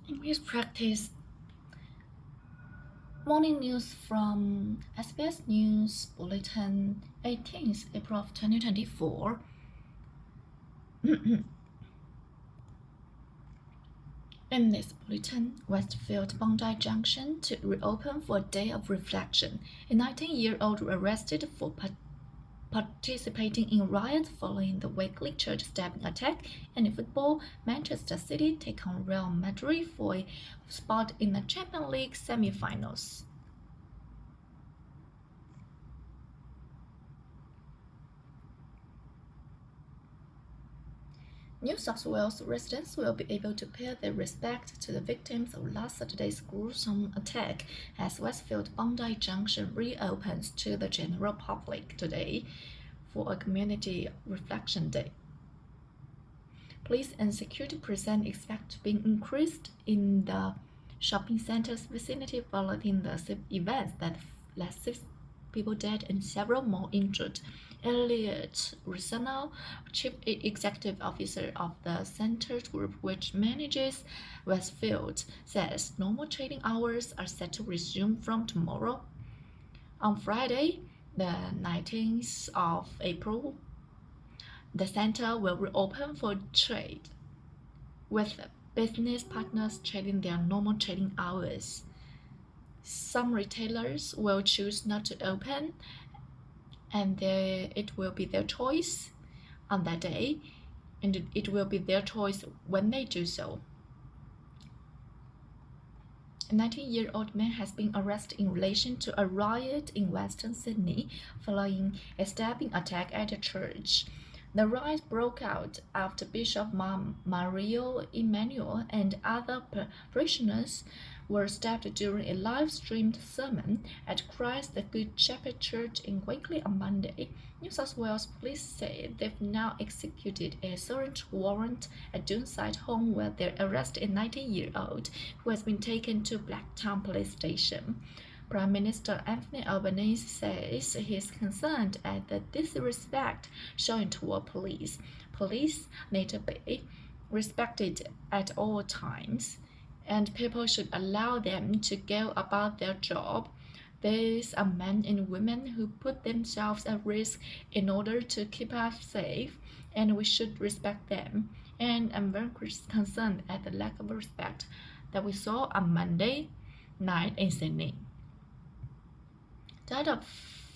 English practice. Morning news from SBS News Bulletin 18th April of 2024. In this bulletin, Westfield Bondi Junction to reopen for a day of reflection. A 19-year-old arrested for participating in riots following the weekly church stabbing attack, and in football, Manchester City take on Real Madrid for a spot in the Champions League semi-finals. New South Wales residents will be able to pay their respect to the victims of last Saturday's gruesome attack as Westfield Bondi Junction reopens to the general public today for a community reflection day. Police and security presence expect to be increased in the shopping center's vicinity following the events that left 6 people dead and several more injured. Elliot Russell, Chief Executive Officer of the Center Group, which manages Westfield, says normal trading hours are set to resume from tomorrow. On Friday, the 19th of April, the center will reopen for trade, with business partners trading their normal trading hours. Some retailers will choose not to open, and it will be their choice on that day, and it will be their choice when they do so. A 19-year-old man has been arrested in relation to a riot in Western Sydney following a stabbing attack at a church. The riot broke out after Bishop Mario Emanuel and other parishioners were stabbed during a live-streamed sermon at Christ the Good Shepherd Church in Wakeley on Monday. New South Wales police say they've now executed a search warrant at Doonside home where they arrested a 19-year-old who has been taken to Blacktown Police Station. Prime Minister Anthony Albanese says he is concerned at the disrespect shown toward police. Police need to be respected at all times, and people should allow them to go about their job. These are men and women who put themselves at risk in order to keep us safe, and we should respect them. And I'm very concerned at the lack of respect that we saw on Monday night in Sydney. Data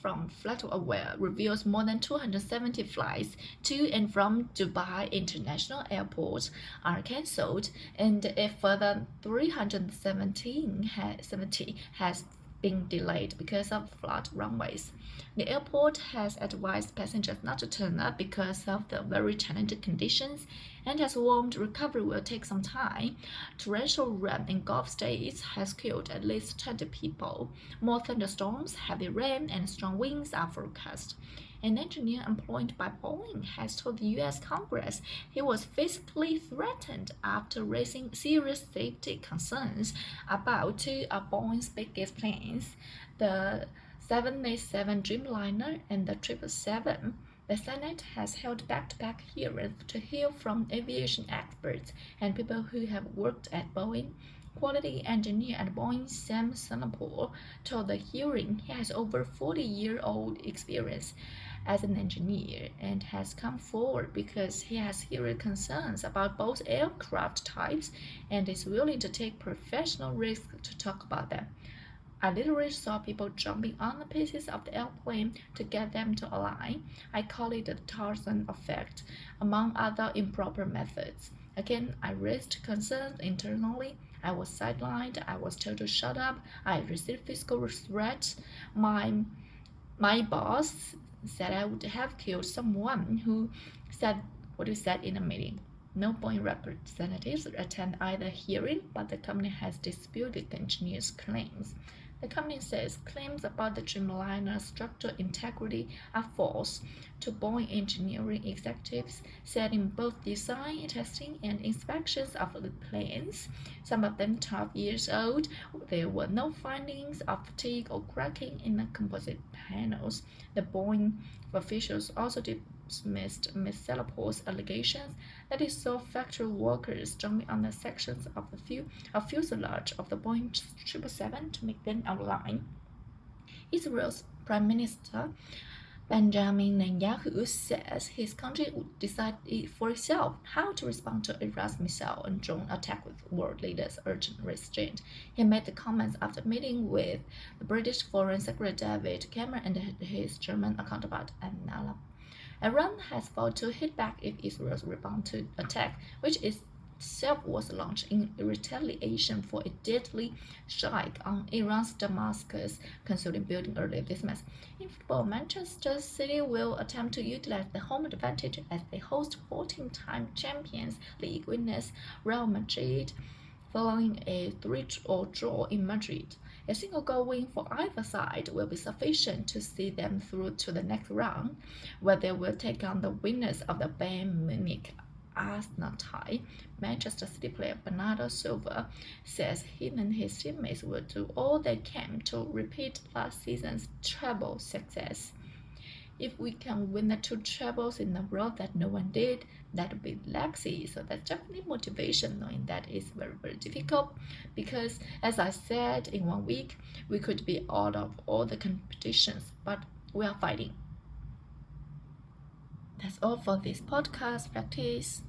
from FlightAware reveals more than 270 flights to and from Dubai International Airport are cancelled, and a further 370 has been delayed because of flood runways. The airport has advised passengers not to turn up because of the very challenging conditions and has warned recovery will take some time. Torrential rain in Gulf states has killed at least 20 people. More thunderstorms, heavy rain, and strong winds are forecast. An engineer employed by Boeing has told the U.S. Congress he was physically threatened after raising serious safety concerns about two of Boeing's biggest planes, the 787 Dreamliner and the 777. The Senate has held back-to-back hearings to hear from aviation experts and people who have worked at Boeing. Quality engineer at Boeing Sam Singapore told the hearing he has over 40-year-old experience as an engineer and has come forward because he has serious concerns about both aircraft types and is willing to take professional risks to talk about them. I literally saw people jumping on the pieces of the airplane to get them to align. I call it the Tarzan effect, among other improper methods. Again, I raised concerns internally. I was sidelined. I was told to shut up. I received physical threats. My boss said I would have killed someone who said what you said in a meeting. No Boeing representatives attend either hearing, but the company has disputed the engineer's claims. The company says claims about the Dreamliner structural integrity are false. Two Boeing engineering executives said in both design, testing, and inspections of the planes, some of them 12 years old, there were no findings of fatigue or cracking in the composite panels. The Boeing officials also dismissed Ms. Salapor's allegations that he saw factory workers jumping on the sections of the fuselage of the Boeing 777 to make them outline. Israel's Prime Minister Benjamin Netanyahu says his country would decide for itself how to respond to Iran's missile and drone attack with world leaders' urgent restraint. He made the comments after meeting with the British Foreign Secretary David Cameron and his German counterpart Anna. Iran has vowed to hit back if Israel responds to attack, which itself was launched in retaliation for a deadly strike on Iran's Damascus consulting building earlier this month. In football, Manchester City will attempt to utilize the home advantage as they host 14-time Champions League winners Real Madrid following a 3-3 draw in Madrid. A single goal win for either side will be sufficient to see them through to the next round, where they will take on the winners of the Bayern Munich Arsenal tie. Manchester City player Bernardo Silva says he and his teammates will do all they can to repeat last season's treble success. If we can win the 2 trebles in a row that no one did, that would be legacy. So that's definitely motivation, knowing that it's very, very difficult because, as I said, in 1 week, we could be out of all the competitions, but we are fighting. That's all for this podcast practice.